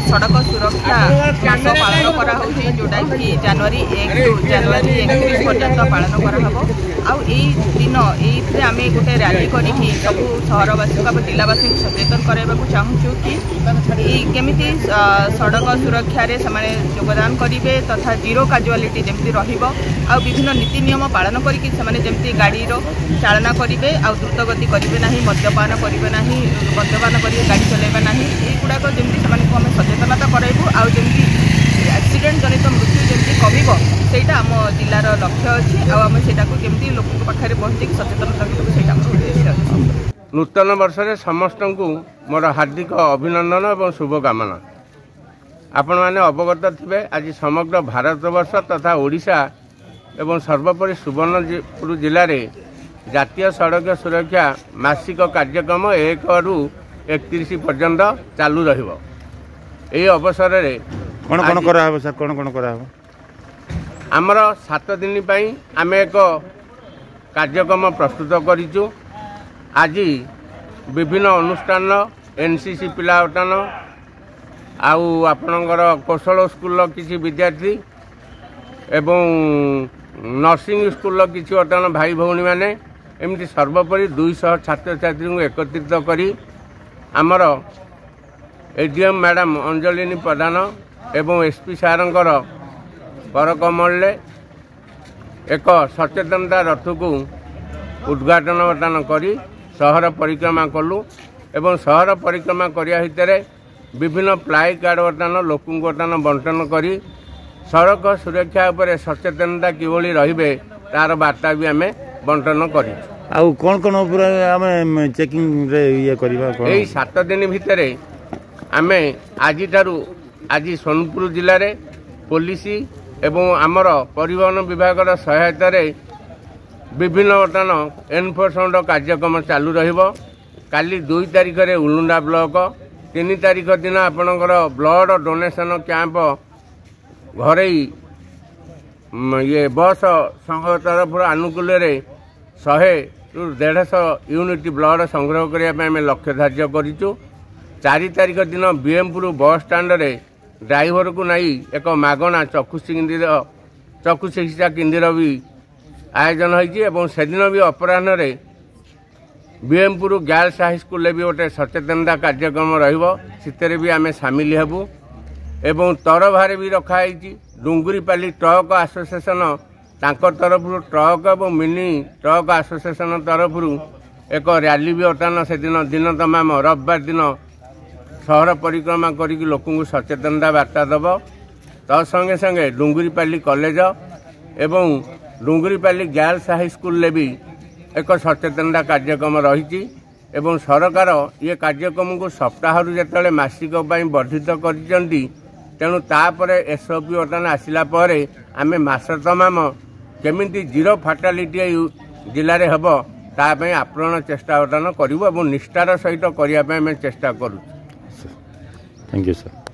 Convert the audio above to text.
सड़क सुरक्षा मास पालन कराऊँगी जोटा कि जनवरी 1 टू जनवरी 31 पर्यंत पालन कराहब दिन ये आम गोटे रैली करी सब सहरवासी जिलावासी सचेतन कराइबा चाहूँ कि केमिति सड़क सुरक्षा रे से योगदान करेंगे तथा जीरो काजुआलिटी जमी विभिन्न नीति नियम पालन करके गाड़ी चालना करेंगे द्रुत गति करेंगे ना मद्यपान करेंगे ना मद्यपान कर गाड़ी चलेबा ना युवाक जमी से सचेतनता कराइबू आमती एक्सीडेंट जनित मृत्यु जमी कमिब सेटा आम जिलार लक्ष्य अच्छी आमती लोक पाखे पहुँचे सचेतनता उद्देश्य अच्छी। नूतन वर्ष में समस्त को मोर हार्दिक अभिनंदन और शुभकामना। आपण मैंने अवगत थे आज समग्र भारतवर्ष तथा ओडिशा एवं सर्वोपरि सुवर्णपुर जिले में जातीय सड़क सुरक्षा मासिक कार्यक्रम 1 ରୁ 31 पर्यंत चालू रहिबो। एई अवसर रे कौन कौन करा है सर कौन कौन करा है आमर 7 दिन पई आमे एक कार्यक्रम प्रस्तुत करिचु। आज विभिन्न अनुष्ठान एनसीसी पिलाटान आउ आपणकर कौशल स्कूल किसी विद्यार्थी एवं नर्सिंग स्कूल किसी वर्तमान भाई भौणी मैंने एमती सर्वोपरि 200 छात्र छात्री को एकत्रित करी आमर एडीएम मैडम अंजलिनी प्रधान एवं एसपी सारंकर करकमल एक सचेतनता रथ को उद्घाटन वर्तमान करी सहर परिक्रमा कलु एवं सहर परिक्रमा करिया भितर विभिन्न प्लाई कार्ड वर्तमान लोक वर्तमान बंटन करी सड़क सुरक्षा उपर सचेतनता किभली रहिबे तार वार्ता भी आम बंटन कर कौन कौन आम चेकिंग रे ये करबा एई 7 दिन भितर आम आज सोनपुर जिले रे पुलिस एवं आमर परिवहन विभाग सहायता रे विभिन्न वर्तमान एनफोर्समेंट कार्यक्रम चालू रहिबो। काली 2 तारिख रे उलुंडा ब्लॉक 3 तारिख दिन आपणकर ब्लड डोनेशन कैंप घरे ये बस संघ तरफ आनुकूल्य 100 ରୁ 150 यूनिट ब्लड संग्रह करने लक्ष्य धार्य करूँ। 4 तारिख दिन बीएमपुर बस स्टाण्ड रे ड्राइवर को नहीं एक मागणा चक्षु चिकित्सा केन्द्र भी आयोजन होती से दिन भी अपराह्न बीएमपुर गर्ल्स हाई स्कूल भी गोटे सचेतनता कार्यक्रम रही भी आम सामिल हेबू एवं तरभारे भी रखाई डुंगुरीपाली ट्रक एसोसिएशन तांकर तरफ ट्रक और मिनी ट्रक एसोसिएशन तरफ एक रैली भी वर्तमान से दिन तमाम रविवार दिन सहर परिक्रमा करी लोक सचेतनता वार्ता दब संगे संगे डुंगुरीपाली कॉलेज एवं डुंगुरीपाली गर्ल्स हाई स्कूल भी एक सचेतनता कार्यक्रम रही एवं सरकार ये कार्यक्रम को सप्ताह जो मासिक वर्धित कर तेणु तापर एसओपी वर्तमान आसला आम मास तमाम केमिति जीरो फाटालिटी जिले में हम तापाई आप्राण चेष्टा वर्तमान करूँ और निष्ठार सहित करने चेष्टा करूँ। Thank you sir.